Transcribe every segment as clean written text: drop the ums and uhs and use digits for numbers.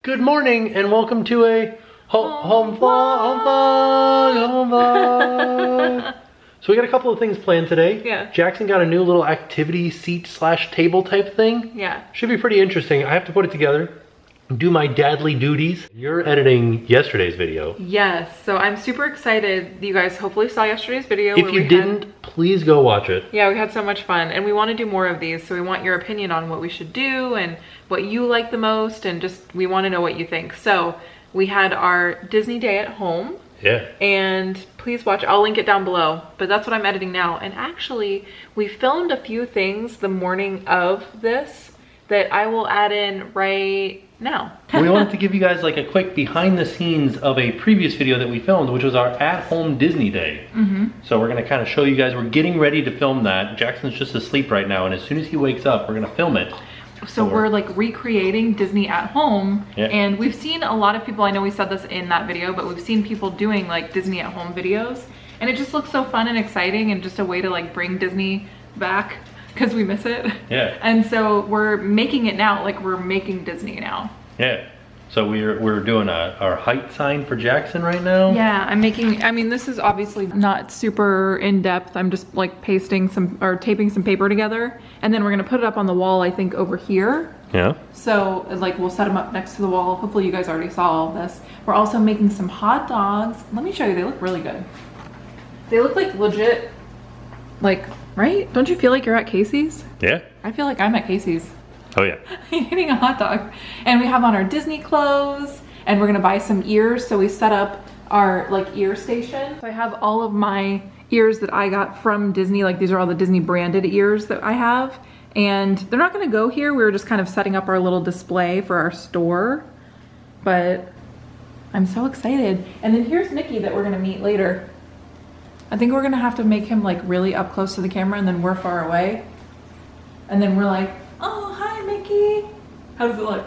Good morning and welcome to a home vlog. So we got a couple of things planned today. Yeah. Jackson got a new little activity seat slash table type thing. Yeah. Should be pretty interesting. I have to put it together, do my dadly duties. You're editing yesterday's video. Yes, so I'm super excited. You guys hopefully saw yesterday's video. If you didn't, please go watch it. Yeah, we had so much fun and we want to do more of these. So we want your opinion on what we should do and what you like the most, and just we want to know what you think. So we had our Disney day at home. Yeah. And please watch, I'll link it down below, but that's what I'm editing now. And actually, we filmed a few things the morning of this that I will add in right now. We wanted to give you guys like a quick behind the scenes of a previous video that we filmed, which was our at-home Disney day. So we're gonna kind of show you guys, we're getting ready to film that. Jackson's just asleep right now, and as soon as he wakes up, we're gonna film it. So we're like recreating Disney at home. Yeah. And we've seen a lot of people, I know we said this in that video, but we've seen people doing like Disney at home videos. And it just looks so fun and exciting and just a way to like bring Disney back because we miss it. Yeah. And so we're making it now, like we're making Disney now. Yeah. So we're doing our height sign for Jackson right now. Yeah, I'm making, I mean, this is obviously not super in-depth. I'm just like pasting some, or taping some paper together. And then we're gonna put it up on the wall, I think, over here. Yeah. So like we'll set them up next to the wall. Hopefully you guys already saw all of this. We're also making some hot dogs. Let me show you, they look really good. They look like legit, like, right? Don't you feel like you're at Casey's? Yeah. I feel like I'm at Casey's. Oh yeah. Eating a hot dog. And we have on our Disney clothes, and we're gonna buy some ears. So we set up our like ear station. So I have all of my ears that I got from Disney. Like these are all the Disney branded ears that I have. And they're not gonna go here. We were just kind of setting up our little display for our store. But I'm so excited. And then here's Mickey that we're gonna meet later. I think we're gonna have to make him like really up close to the camera, and then we're far away. And then we're like, oh, hi, Mickey. How does it look?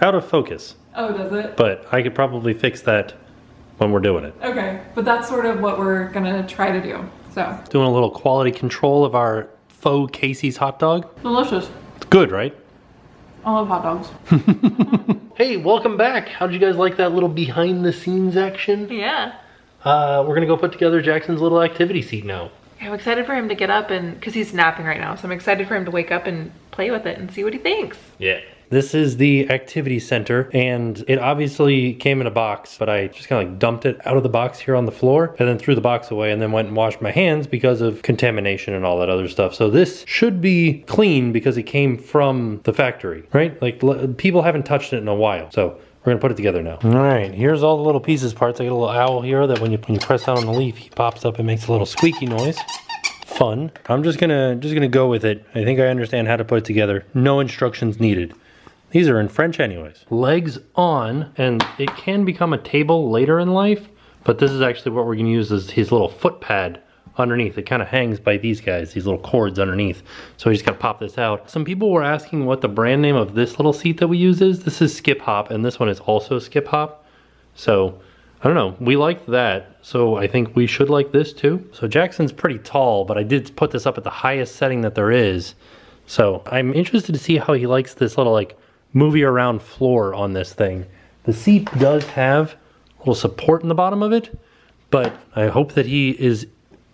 Out of focus. Oh, does it? But I could probably fix that when we're doing it. Okay, but that's sort of what we're gonna try to do, so. Doing a little quality control of our faux Casey's hot dog. Delicious. It's good, right? I love hot dogs. Hey, welcome back. How did you guys like that little behind the scenes action? Yeah. We're gonna go put together Jackson's little activity seat now. I'm excited for him to get up and, cause he's napping right now, so I'm excited for him to wake up and play with it and see what he thinks. Yeah. This is the activity center, and it obviously came in a box, but I just kind of like dumped it out of the box here on the floor and then threw the box away and then went and washed my hands because of contamination and all that other stuff. So this should be clean because it came from the factory, right? Like people haven't touched it in a while. So we're gonna put it together now. All right, here's all the little pieces parts. I got a little owl here that when you press down on the leaf, he pops up and makes a little squeaky noise. Fun. I'm just gonna go with it. I think I understand how to put it together. No instructions needed. These are in French anyways. Legs on, and it can become a table later in life, but this is actually what we're gonna use as his little foot pad underneath. It kind of hangs by these guys, these little cords underneath. So we just gotta pop this out. Some people were asking what the brand name of this little seat that we use is. This is Skip Hop, and this one is also Skip Hop. So, I don't know, we liked that. So I think we should like this too. So Jackson's pretty tall, but I did put this up at the highest setting that there is. So I'm interested to see how he likes this little like movie around floor on this thing. The seat does have a little support in the bottom of it, but I hope that he is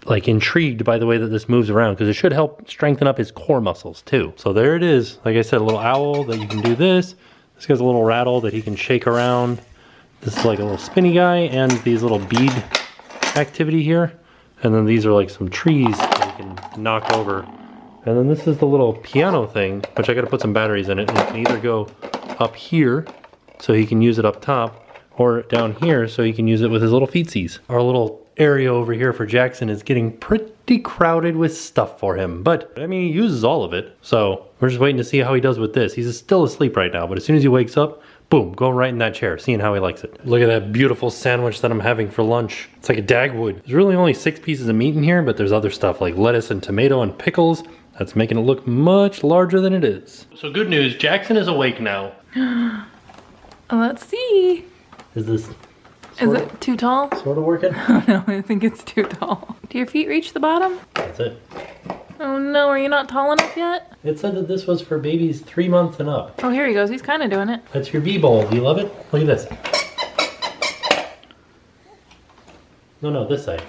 like intrigued by the way that this moves around, because it should help strengthen up his core muscles too. So there it is. Like I said, a little owl that you can do this. This guy's a little rattle that he can shake around. This is like a little spinny guy, and these little bead activity here. And then these are like some trees that you can knock over. And then this is the little piano thing, which I gotta put some batteries in it, and it can either go up here, so he can use it up top, or down here, so he can use it with his little feetsies. Our little area over here for Jackson is getting pretty crowded with stuff for him, but I mean, he uses all of it. So we're just waiting to see how he does with this. He's still asleep right now, but as soon as he wakes up, boom, going right in that chair, seeing how he likes it. Look at that beautiful sandwich that I'm having for lunch. It's like a Dagwood. There's really only 6 pieces of meat in here, but there's other stuff like lettuce and tomato and pickles. That's making it look much larger than it is. So good news, Jackson is awake now. Let's see. Is it too tall? Sort of working? Oh no, I think it's too tall. Do your feet reach the bottom? That's it. Oh no, are you not tall enough yet? It said that this was for babies 3 months and up. Oh, here he goes. He's kind of doing it. That's your bee bowl. Do you love it? Look at this. No, this side.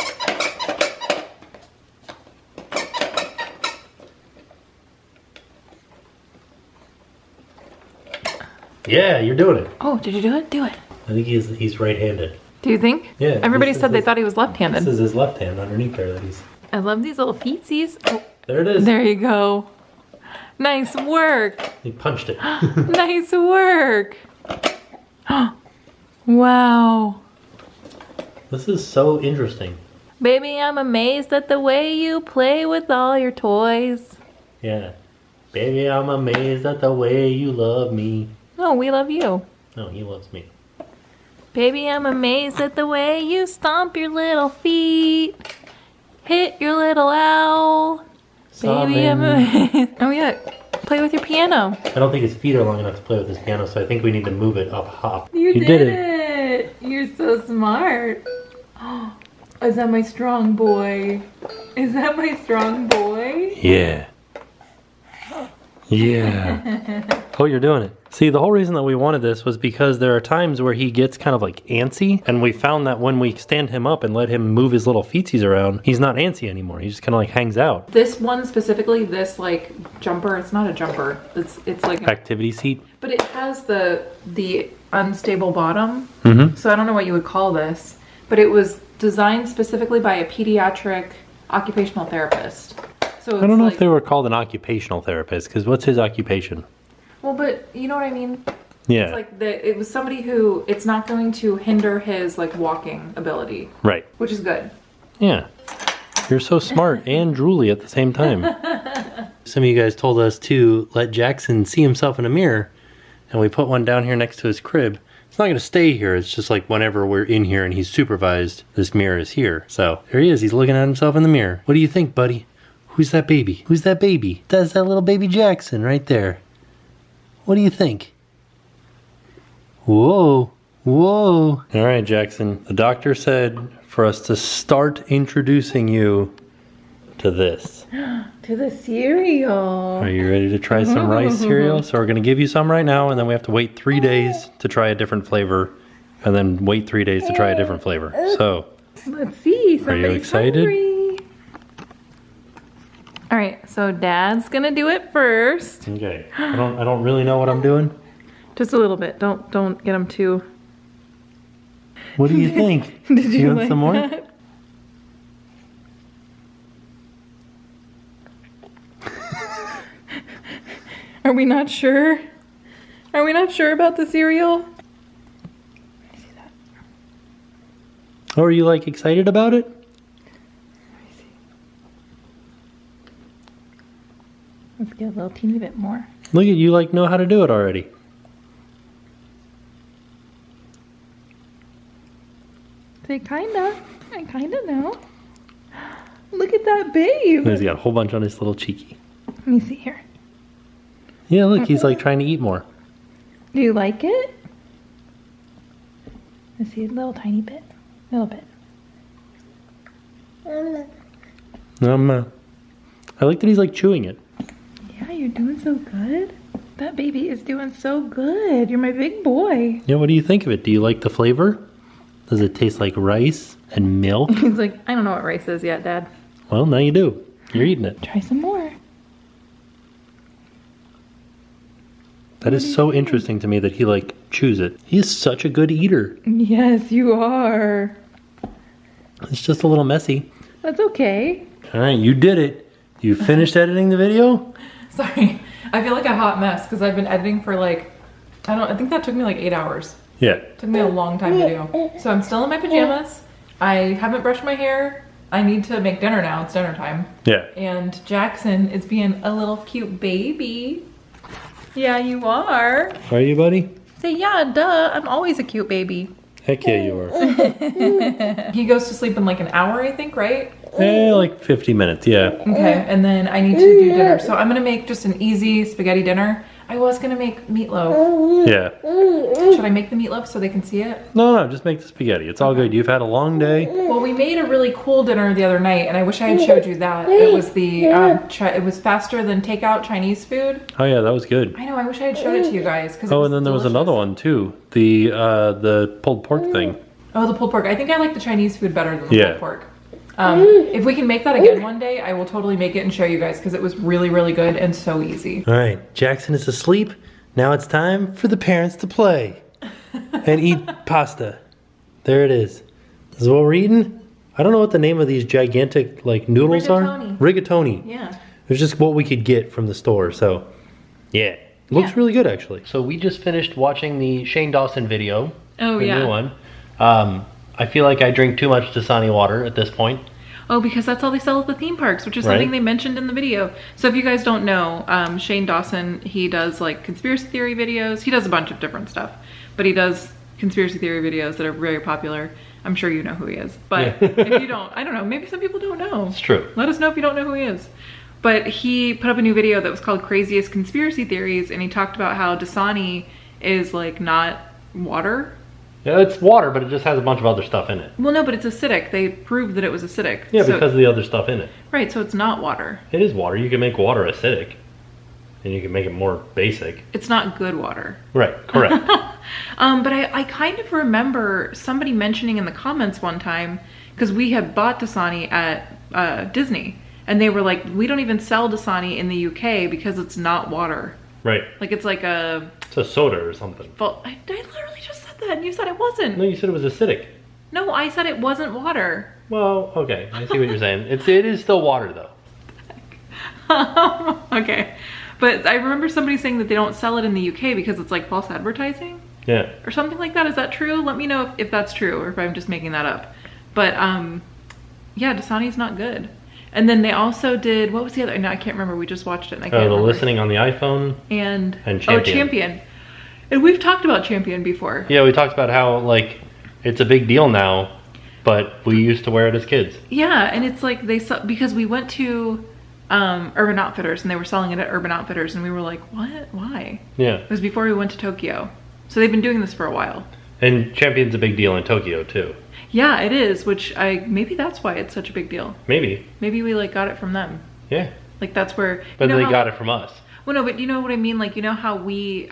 Yeah, you're doing it. Oh, did you do it? Do it. I think he's right-handed. Do you think? Yeah. Everybody said they thought he was left-handed. This is his left hand underneath there that he's... I love these little feetsies. Oh, There it is. there you go. Nice work. He punched it. Nice work. Wow. This is so interesting. Baby, I'm amazed at the way you play with all your toys. Yeah. Baby, I'm amazed at the way you love me. No, we love you. No, he loves me. Baby, I'm amazed at the way you stomp your little feet. Hit your little owl. Baby, I'm amazed. Oh yeah, play with your piano. I don't think his feet are long enough to play with his piano, so I think we need to move it up hop. You did it. You're so smart. Is that my strong boy? Is that my strong boy? Yeah. Yeah. Oh, you're doing it. See, the whole reason that we wanted this was because there are times where he gets kind of like antsy, and we found that when we stand him up and let him move his little feetsies around, he's not antsy anymore. He just kind of like hangs out. This one specifically, this like jumper, it's not a jumper. It's like an Activity seat. but it has the unstable bottom. So I don't know what you would call this, but it was designed specifically by a pediatric occupational therapist. So it's I don't know like, if they were called an occupational therapist, because what's his occupation? well, but you know what I mean? Yeah. It's like it was somebody who it's not going to hinder his like walking ability. Right. Which is good. Yeah. You're so smart and drooly at the same time. Some of you guys told us to let Jackson see himself in a mirror, and we put one down here next to his crib. It's not going to stay here. It's just like whenever we're in here and he's supervised, this mirror is here. So there he is. He's looking at himself in the mirror. What do you think, buddy? Who's that baby? Who's that baby? That's that little baby Jackson right there. What do you think? Whoa. Whoa. All right, Jackson. The doctor said for us to start introducing you to this. To the cereal. Are you ready to try some rice cereal? So we're going to give you some right now, and then we have to wait 3 days to try a different flavor, and then wait 3 days to try a different flavor. So, let's see. Are you excited? Hungry. All right, so Dad's gonna do it first. okay. I don't really know what I'm doing. Just a little bit. Don't get him too. What do you think? Did you want like some more? that? Are we not sure? Are we not sure about the cereal? Oh, are you like excited about it? Let's get a little teeny bit more. Look at you, like know how to do it already. Say kinda. I kinda know. Look at that babe. He's got a whole bunch on his little cheeky. Let me see here. Yeah, look, he's like trying to eat more. Do you like it? Let's see a little tiny bit. A little bit. I like that he's like chewing it. Yeah, you're doing so good. That baby is doing so good. You're my big boy. Yeah, what do you think of it? Do you like the flavor? Does it taste like rice and milk? He's like, I don't know what rice is yet, Dad. Well, now you do. You're eating it. Try some more. That is so interesting to me that he like chews it. He's such a good eater. Yes, you are. It's just a little messy. That's okay. All right, you did it. You finished editing the video? Sorry. I feel like a hot mess because I've been editing for like, I think that took me like 8 hours. Yeah. It took me a long time to do. So I'm still in my pajamas. I haven't brushed my hair. I need to make dinner now. It's dinner time. Yeah. And Jackson is being a little cute baby. Yeah, you are. Are you, buddy? Say, yeah, duh. I'm always a cute baby. Heck yeah, you are. He goes to sleep in like an hour, I think, right? Like 50 minutes, yeah. Okay, and then I need to do dinner. So I'm gonna make just an easy spaghetti dinner. I was gonna make meatloaf. Yeah. Should I make the meatloaf so they can see it? No, just make the spaghetti. It's all good. You've had a long day. Well, we made a really cool dinner the other night, and I wish I had showed you that. It was it was faster than takeout Chinese food. Oh yeah, that was good. I know. I wish I had showed it to you guys. Oh, and then there was another one too. The pulled pork thing. Oh, the pulled pork. I think I like the Chinese food better than the pulled pork. If we can make that again one day, I will totally make it and show you guys because it was really, really good and so easy. All right, Jackson is asleep. Now it's time for the parents to play and eat pasta. There it is. This is what we're eating. I don't know what the name of these gigantic like noodles are. Rigatoni. Yeah. It's just what we could get from the store. So, yeah. Looks really good actually. So we just finished watching the Shane Dawson video. Oh, the new one. I feel like I drink too much Dasani water at this point. Oh, because that's all they sell at the theme parks, which is something they mentioned in the video. So if you guys don't know, Shane Dawson, he does like conspiracy theory videos. He does a bunch of different stuff, but he does conspiracy theory videos that are very popular. I'm sure you know who he is, but if you don't, I don't know, maybe some people don't know. It's true. Let us know if you don't know who he is. But he put up a new video that was called Craziest Conspiracy Theories, and he talked about how Dasani is like not water. Yeah, it's water, but it just has a bunch of other stuff in it. Well, no, but it's acidic. They proved that it was acidic. Yeah, because of the other stuff in it. Right, so it's not water. It is water. You can make water acidic, and you can make it more basic. It's not good water. Right, correct. But I kind of remember somebody mentioning in the comments one time, because we had bought Dasani at Disney, and they were like, we don't even sell Dasani in the UK because it's not water. Right. Like it's like it's a soda or something. Well, I literally just said that, and you said it wasn't. No, you said it was acidic. No, I said it wasn't water. Well, okay, I see what you're saying. It is still water though. Okay, but I remember somebody saying that they don't sell it in the UK because it's like false advertising. Yeah. Or something like that. Is that true? Let me know if that's true or if I'm just making that up. But yeah, Dasani's not good. And then they also did, what was the other? No, I can't remember. We just watched it and I can't remember. The listening on the iPhone. And Champion. Oh, Champion. And we've talked about Champion before. Yeah, we talked about how like it's a big deal now, but we used to wear it as kids. Yeah, and it's like because we went to Urban Outfitters and they were selling it at Urban Outfitters and we were like, what? Why? Yeah. It was before we went to Tokyo. So they've been doing this for a while. And Champion's a big deal in Tokyo too. Yeah, it is, which maybe that's why it's such a big deal. Maybe we like got it from them. Yeah. Like that's where. But they got it from us. Well, no, but you know what I mean? Like, you know how we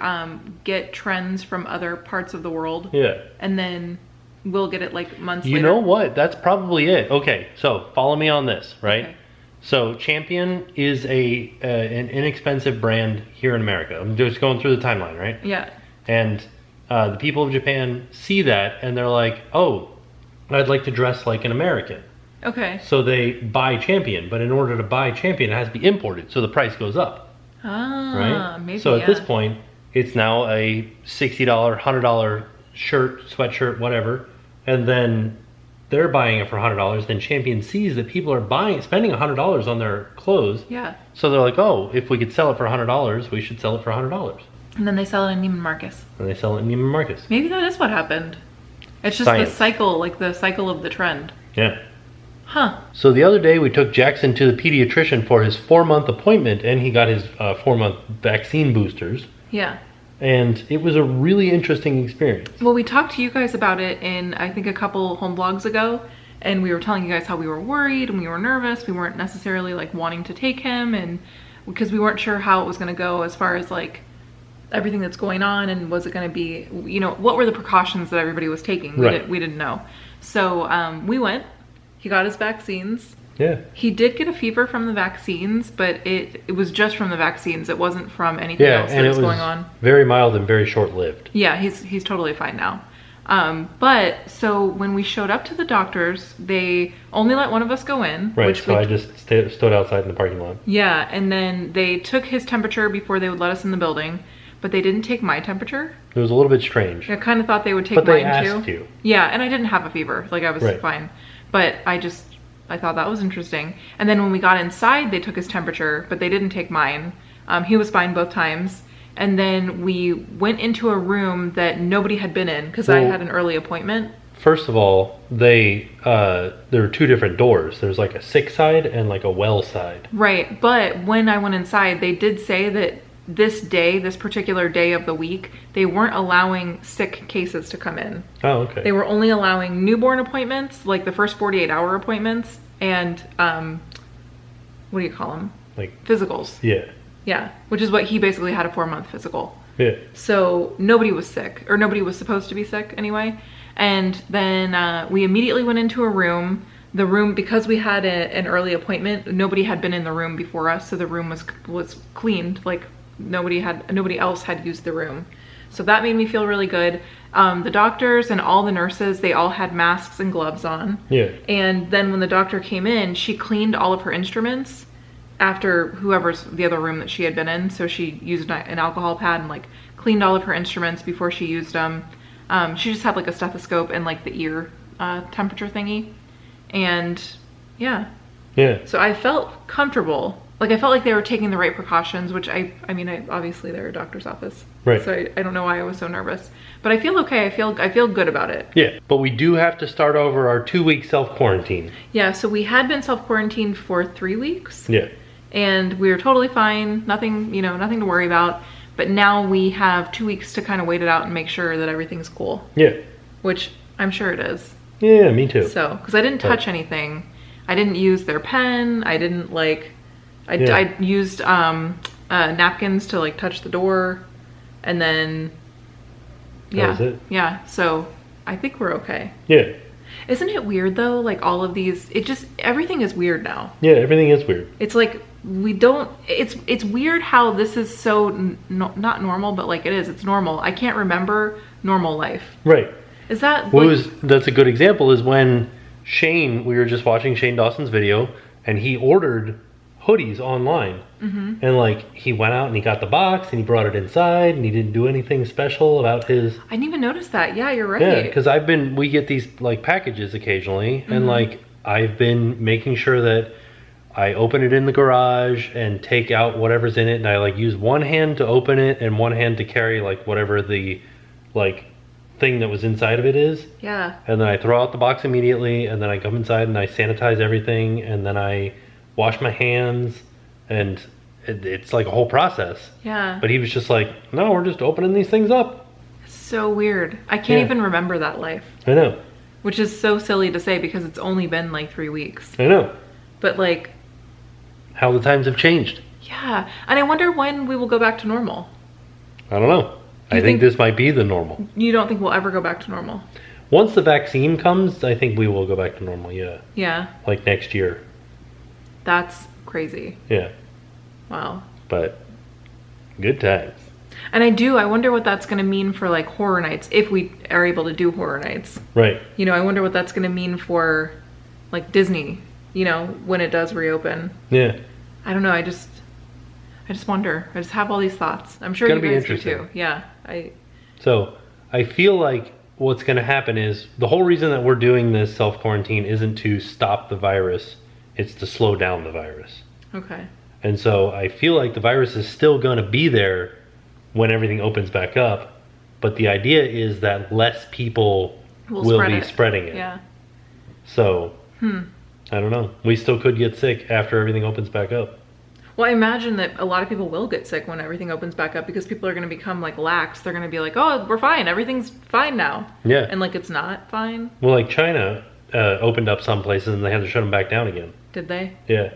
get trends from other parts of the world? Yeah. And then we'll get it like months later. You know what? That's probably it. Okay, so follow me on this, right? Okay. So Champion is an inexpensive brand here in America. I'm just going through the timeline, right? Yeah. And the people of Japan see that and they're like, oh, I'd like to dress like an American. Okay. So they buy Champion, but in order to buy Champion, it has to be imported, so the price goes up. Ah, right? Maybe. So at this point, it's now a $60, $100 shirt, sweatshirt, whatever, and then they're buying it for $100. Then Champion sees that people are spending $100 on their clothes. Yeah. So they're like, oh, if we could sell it for $100, we should sell it for $100. And then they sell it in Neiman Marcus. And they sell it in Neiman Marcus. Maybe that is what happened. It's just Science. the cycle, like the cycle of the trend. Yeah. Huh. So the other day we took Jackson to the pediatrician for his 4-month appointment and he got his 4-month vaccine boosters. Yeah. And it was a really interesting experience. Well, we talked to you guys about it in, I think, a couple home vlogs ago. And we were telling you guys how we were worried and we were nervous. We weren't necessarily like wanting to take him, and because we weren't sure how it was going to go as far as like everything that's going on, and was it going to be, you know, what were the precautions that everybody was taking? We didn't know. So we went. He got his vaccines. Yeah. He did get a fever from the vaccines, but it was just from the vaccines. It wasn't from anything else that was going on. Very mild and very short-lived. Yeah, he's totally fine now. But so when we showed up to the doctors, they only let one of us go in. Right, so I just stood outside in the parking lot. Yeah, and then they took his temperature before they would let us in the building, but they didn't take my temperature. It was a little bit strange. I kind of thought they would take mine too. But they too. asked you. Yeah, and I didn't have a fever. Like, I was fine. But I thought that was interesting. And then when we got inside, they took his temperature, but they didn't take mine. He was fine both times. And then we went into a room that nobody had been in because I had an early appointment. First of all, there were two different doors. There's like a sick side and like a well side. Right, but when I went inside, they did say that this particular day of the week, they weren't allowing sick cases to come in. Oh, okay. They were only allowing newborn appointments, like the first 48-hour appointments, and what do you call them? Like physicals. Yeah. Yeah, which is what he basically had, a 4-month physical. Yeah. So nobody was sick, or nobody was supposed to be sick anyway. And then we immediately went into a room. The room, because we had an early appointment, nobody had been in the room before us, so the room was cleaned. Like nobody else had used the room. So that made me feel really good. The doctors and all the nurses, they all had masks and gloves on. Yeah. And then when the doctor came in, she cleaned all of her instruments after whoever's the other room that she had been in. So she used an alcohol pad and like cleaned all of her instruments before she used them. She just had like a stethoscope and like the ear temperature thingy. And yeah. So I felt comfortable. Like I felt like they were taking the right precautions, which I mean, obviously they're a doctor's office. Right. So I don't know why I was so nervous, but I feel okay. I feel good about it. Yeah, but we do have to start over our 2-week self-quarantine. Yeah, so we had been self-quarantined for 3 weeks. Yeah. And we were totally fine. Nothing to worry about. But now we have 2 weeks to kind of wait it out and make sure that everything's cool. Yeah. Which I'm sure it is. Yeah, me too. So, because I didn't touch anything. I didn't use their pen. I didn't like, I used napkins to like touch the door. And then, yeah. That was it? Yeah, so I think we're okay. Yeah. Isn't it weird though? Like all of these, everything is weird now. Yeah, everything is weird. It's like, it's weird how this is so, not normal, but like it is, it's normal. I can't remember normal life. Right. Is that that's a good example is when we were just watching Shane Dawson's video and he ordered hoodies online. Mm-hmm. And like he went out and he got the box and he brought it inside and he didn't do anything special about his... I didn't even notice that. Yeah, you're right. Yeah, because we get these like packages occasionally. Mm-hmm. And like I've been making sure that I open it in the garage and take out whatever's in it, and I like use one hand to open it and one hand to carry like whatever the like thing that was inside of it is. Yeah. And then I throw out the box immediately, and then I come inside and I sanitize everything, and then I wash my hands, and it's like a whole process. Yeah. But he was just like, no, we're just opening these things up. So weird. I can't even remember that life. I know. Which is so silly to say because it's only been like 3 weeks. I know. But like... how the times have changed. Yeah. And I wonder when we will go back to normal. I don't know. I think this might be the normal. You don't think we'll ever go back to normal? Once the vaccine comes, I think we will go back to normal, yeah. Yeah. Like next year. That's crazy. Yeah. Wow. But good times. And I wonder what that's going to mean for like horror nights, if we are able to do horror nights. Right. You know, I wonder what that's going to mean for like Disney, you know, when it does reopen. Yeah. I don't know. I just wonder. I just have all these thoughts. I'm sure you guys do too. Yeah. So I feel like what's going to happen is the whole reason that we're doing this self-quarantine isn't to stop the virus. It's to slow down the virus. Okay. And so I feel like the virus is still going to be there when everything opens back up. But the idea is that less people will be spreading it. Yeah. So, I don't know. We still could get sick after everything opens back up. Well, I imagine that a lot of people will get sick when everything opens back up because people are going to become like lax. They're going to be like, oh, we're fine. Everything's fine now. Yeah. And like it's not fine. Well, like China opened up some places and they had to shut them back down again. Did they? Yeah.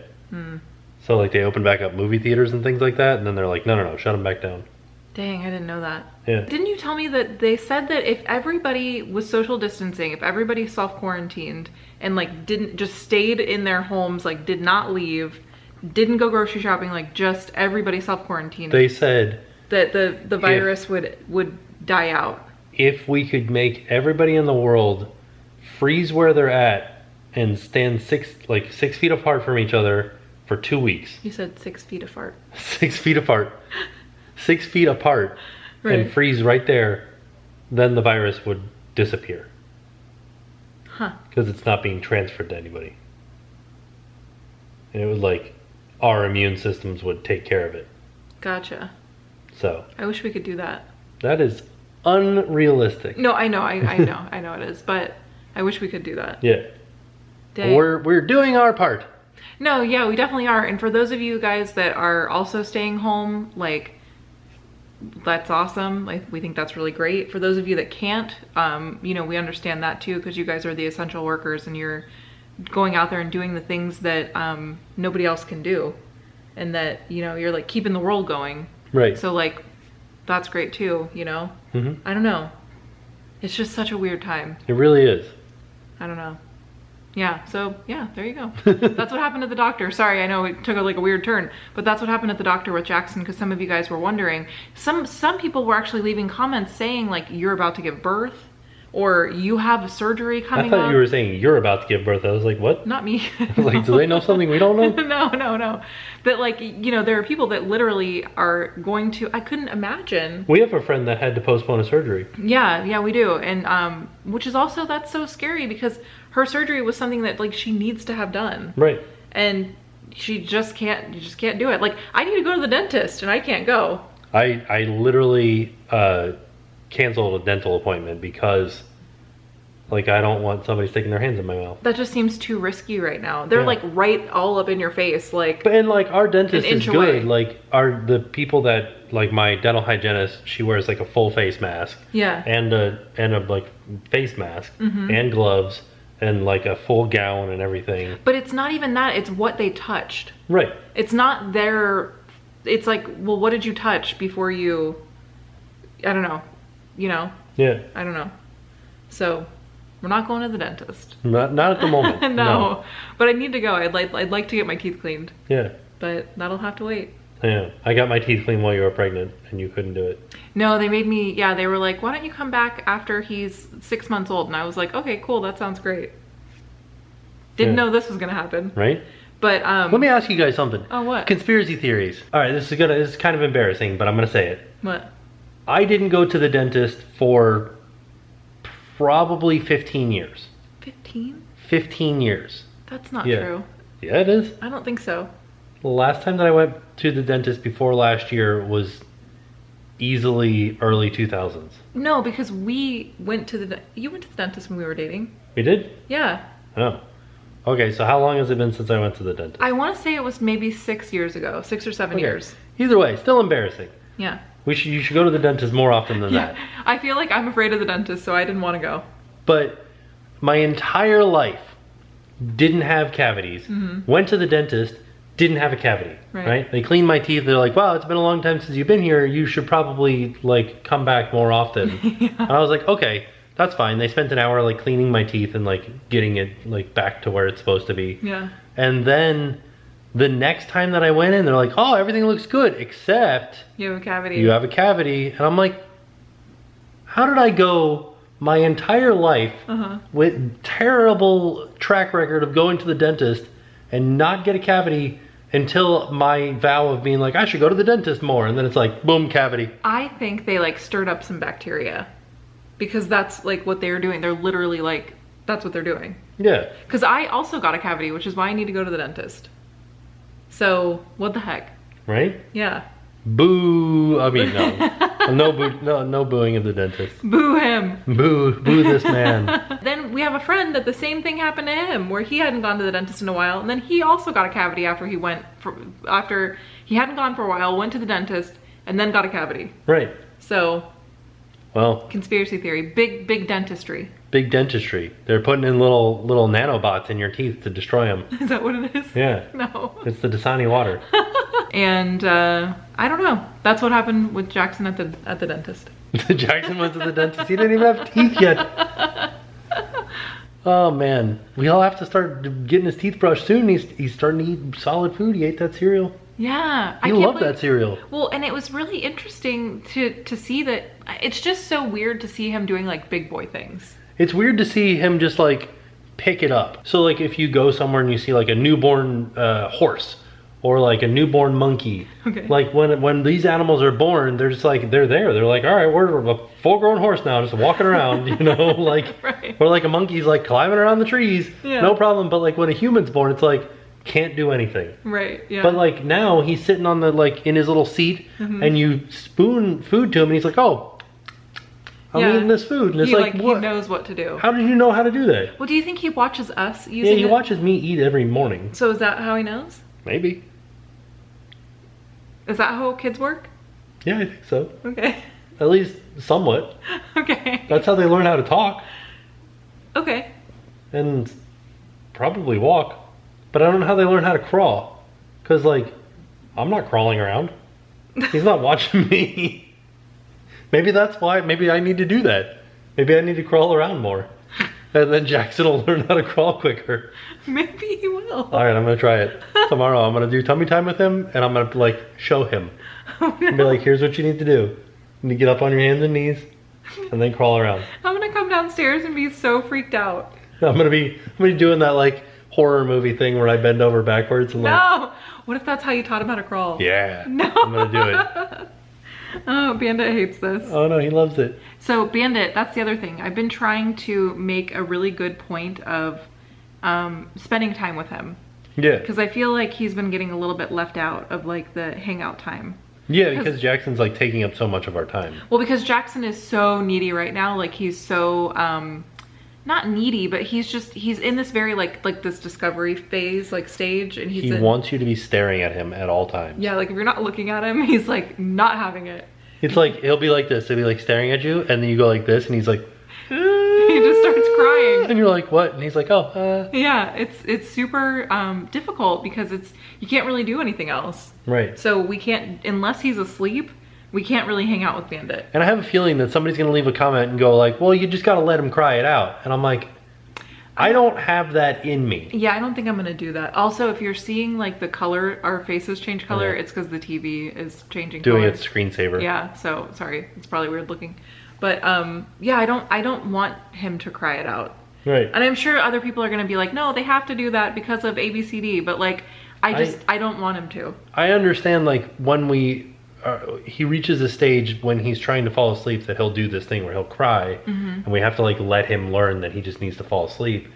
So like they opened back up movie theaters and things like that, and then they're like, no, shut them back down. Dang, I didn't know that. Yeah. Didn't you tell me that they said that if everybody was social distancing, if everybody self-quarantined and like didn't just stayed in their homes, like did not leave, didn't go grocery shopping, like just everybody self-quarantined. They said that the virus would die out. If we could make everybody in the world freeze where they're at and stand 6 feet apart from each other for 2 weeks. You said 6 feet apart. 6 feet apart. 6 feet apart, right. And freeze right there, then the virus would disappear. Huh. Because it's not being transferred to anybody. And it would like, our immune systems would take care of it. Gotcha. So. I wish we could do that. That is unrealistic. No, I know it is, but I wish we could do that. Yeah. Dang. We're doing our part. No, yeah, we definitely are. And for those of you guys that are also staying home, like, that's awesome. We think that's really great. For those of you that can't, you know, we understand that too, because you guys are the essential workers and you're going out there and doing the things that nobody else can do, and that, you know, you're like keeping the world going. Right. So like, that's great too, you know? I don't know. It's just such a weird time. It really is. I don't know. Yeah, so yeah, there you go. That's what happened at the doctor. Sorry, I know it took like a weird turn, but that's what happened at the doctor with Jackson, because some of you guys were wondering. Some people were actually leaving comments saying like, you're about to give birth, or you have a surgery coming up. I thought you were saying you're about to give birth. I was like, what? Not me. I was like, do they know something we don't know? No. That like, you know, there are people that literally are going to, I couldn't imagine. We have a friend that had to postpone a surgery. Yeah, we do. And which is also, that's so scary, because her surgery was something that like she needs to have done. Right. And you just can't do it. Like, I need to go to the dentist and I can't go. I literally canceled a dental appointment because like I don't want somebody sticking their hands in my mouth. That just seems too risky right now. They're like right all up in your face, like. But and like our dentist is good. Away. Like the people that like my dental hygienist, she wears like a full face mask. Yeah. And a like face mask and gloves and like a full gown and everything. But it's not even that. It's what they touched. Right. It's not their. It's like, well, what did you touch before you? I don't know. You know. Yeah. I don't know. So. We're not going to the dentist. Not at the moment. No. But I need to go. I'd like to get my teeth cleaned. Yeah. But that'll have to wait. Yeah. I got my teeth cleaned while you were pregnant and you couldn't do it. No, they made me, yeah, they were like, why don't you come back after he's 6 months old? And I was like, okay, cool, that sounds great. Didn't know this was gonna happen. Right? But let me ask you guys something. Oh, what? Conspiracy theories. All right, this is kind of embarrassing, but I'm gonna say it. What? I didn't go to the dentist for probably 15 years. 15? 15 years. That's not true. Yeah, it is. I don't think so. The last time that I went to the dentist before last year was easily early 2000s. No, because we went to the, you went to the dentist when we were dating. We did? Yeah. Oh. Okay, so how long has it been since I went to the dentist? I want to say it was maybe 6 years ago, 6 or 7 years. Either way, still embarrassing. Yeah. You should go to the dentist more often than that. I feel like I'm afraid of the dentist, so I didn't want to go. But my entire life didn't have cavities. Went to the dentist, didn't have a cavity. Right? They cleaned my teeth. They're like, wow, it's been a long time since you've been here. You should probably like come back more often. And I was like, okay, that's fine. They spent an hour like cleaning my teeth and like getting it like back to where it's supposed to be. Yeah. And then the next time that I went in, they're like, oh, everything looks good, except you have a cavity. You have a cavity. And I'm like, how did I go my entire life with terrible track record of going to the dentist and not get a cavity until my vow of being like, I should go to the dentist more. And then it's like, boom, cavity. I think they like stirred up some bacteria, because that's like what they're doing. They're literally like, that's what they're doing. Yeah. Because I also got a cavity, which is why I need to go to the dentist. So what the heck? Right? Yeah. Boo. I mean, no. No booing of the dentist. Boo him. Boo this man. Then we have a friend that the same thing happened to him, where he hadn't gone to the dentist in a while, and then he also got a cavity after he hadn't gone for a while, went to the dentist, and then got a cavity. Right. So, well, conspiracy theory, big dentistry. Big dentistry. They're putting in little nanobots in your teeth to destroy them. Is that what it is? Yeah. No. It's the Dasani water. And I don't know. That's what happened with Jackson at the dentist. Jackson went to the dentist. He didn't even have teeth yet. Oh man, we all have to start getting his teeth brushed soon. He's starting to eat solid food. He ate that cereal. Yeah, I love that cereal. Well, and it was really interesting to see that. It's just so weird to see him doing like big boy things. It's weird to see him just like pick it up. So like if you go somewhere and you see like a newborn horse or like a newborn monkey, okay. Like when these animals are born, they're just like they're there. They're like, all right, we're a full-grown horse now, just walking around, you know, like right. Or like a monkey's like climbing around the trees, no problem. But like when a human's born, it's like can't do anything. Right. Yeah. But like now he's sitting on the like in his little seat, and you spoon food to him, and he's like, oh. I'm eating this food, and it's like what? He knows what to do. How did you know how to do that? Well, do you think he watches us using it? Yeah, he watches me eat every morning. So is that how he knows? Maybe. Is that how kids work? Yeah, I think so. Okay. At least somewhat. Okay. That's how they learn how to talk. Okay. And probably walk. But I don't know how they learn how to crawl. Because, like, I'm not crawling around. He's not watching me. Maybe that's why. Maybe I need to do that. Maybe I need to crawl around more. And then Jackson will learn how to crawl quicker. Maybe he will. All right, I'm going to try it. Tomorrow I'm going to do tummy time with him. And I'm going to, like, show him. Oh, no. And be like, here's what you need to do. You need to get up on your hands and knees. And then crawl around. I'm going to come downstairs and be so freaked out. I'm gonna be doing that like horror movie thing where I bend over backwards and like. No! What if that's how you taught him how to crawl? Yeah. No. I'm gonna do it. Oh, Bandit hates this. Oh no, he loves it. So Bandit, that's the other thing. I've been trying to make a really good point of spending time with him. Yeah. Because I feel like he's been getting a little bit left out of like the hangout time. Yeah, because Jackson's like taking up so much of our time. Well, because Jackson is so needy right now. Like he's so not needy, but he's in this very like this discovery phase, like stage, and he wants you to be staring at him at all times. Yeah, like if you're not looking at him, he's like not having it. It's like he'll be like this. He'll be like staring at you, and then you go like this, and he's like, he just starts crying. And you're like, what? And he's like, oh. Yeah, it's super difficult because you can't really do anything else. Right. So we can't, unless he's asleep, we can't really hang out with Bandit. And I have a feeling that somebody's gonna leave a comment and go like, well, you just gotta let him cry it out. And I'm like, I don't have that in me. Yeah, I don't think I'm gonna do that. Also, if you're seeing like the color, our faces change color, it's because the TV is changing color. Doing its screensaver. Yeah, so sorry, it's probably weird looking. But yeah, I don't want him to cry it out. Right. And I'm sure other people are gonna be like, no, they have to do that because of ABCD, but like, I don't want him to. I understand like when he reaches a stage when he's trying to fall asleep that he'll do this thing where he'll cry, and we have to like let him learn that he just needs to fall asleep.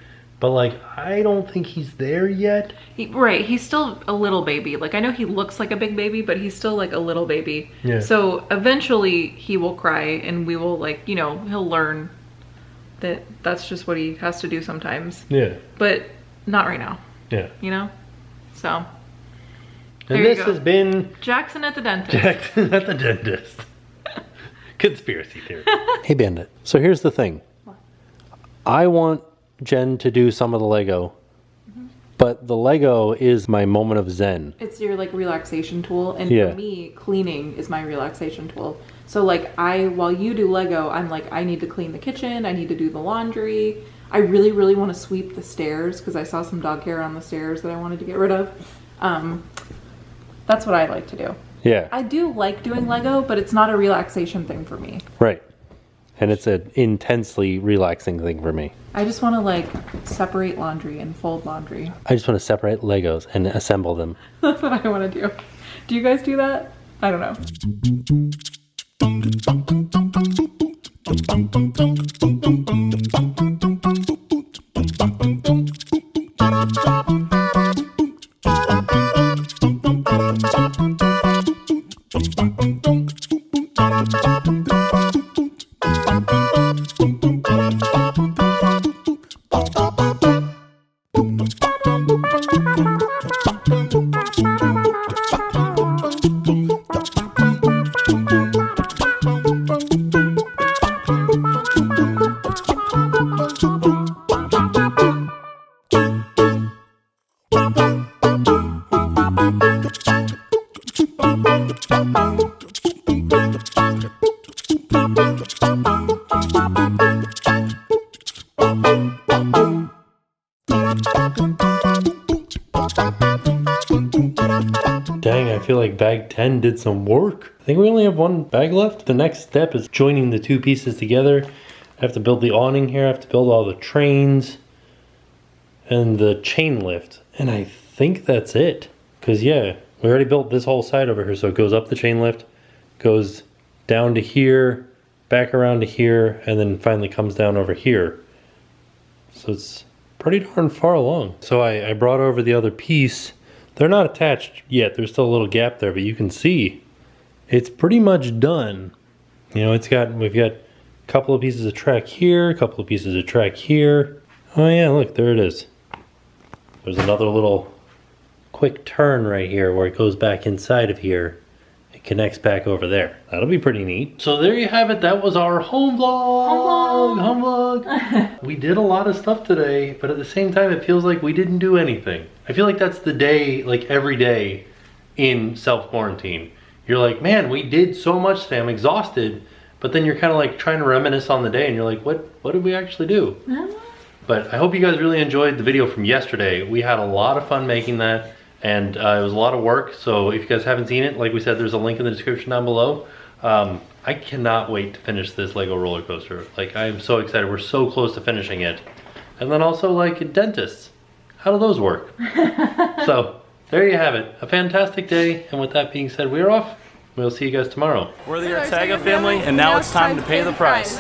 But like, I don't think he's there yet. Right, he's still a little baby. Like I know he looks like a big baby, but he's still like a little baby. Yeah. So eventually he will cry and we will like, you know, he'll learn that that's just what he has to do sometimes. Yeah. But not right now. Yeah. You know? So. And this has been Jackson at the dentist. Jackson at the dentist. Conspiracy theory. Hey Bandit. So here's the thing. What? I want Jen to do some of the Lego, but the Lego is my moment of zen. It's your like relaxation tool, and Yeah. for me, cleaning is my relaxation tool. So like while you do Lego, I'm like, I need to clean the kitchen, I need to do the laundry. I really, really want to sweep the stairs because I saw some dog hair on the stairs that I wanted to get rid of. That's what I like to do. Yeah. I do like doing Lego, but it's not a relaxation thing for me. Right. And it's an intensely relaxing thing for me. I just want to like separate laundry and fold laundry. I just want to separate Legos and assemble them. That's what I want to do. Do you guys do that? I don't know. Dang, I feel like bag 10 did some work. I think we only have one bag left. The next step is joining the two pieces together. I have to build the awning here. I have to build all the trains and the chain lift. And I think that's it. Because yeah, we already built this whole side over here. So it goes up the chain lift, goes down to here, back around to here, and then finally comes down over here. So it's pretty darn far along. So I brought over the other piece. They're not attached yet. There's still a little gap there, but you can see it's pretty much done. You know, we've got a couple of pieces of track here, a couple of pieces of track here. Oh yeah, look, there it is. There's another little quick turn right here where it goes back inside of here. it connects back over there. That'll be pretty neat. So there you have it. That was our home vlog. Home vlog. We did a lot of stuff today, but at the same time, it feels like we didn't do anything. I feel like that's the day, like every day in self-quarantine. You're like, man, we did so much today. I'm exhausted. But then you're kind of like trying to reminisce on the day and you're like, what did we actually do? But I hope you guys really enjoyed the video from yesterday. We had a lot of fun making that, and it was a lot of work. So if you guys haven't seen it, like we said, there's a link in the description down below. I cannot wait to finish this Lego roller coaster. Like, I am so excited. We're so close to finishing it. And then also, like, dentists. How do those work? So there you have it. A fantastic day. And with that being said, we're off. We'll see you guys tomorrow. We're the Ortega family, and now it's time to pay the price.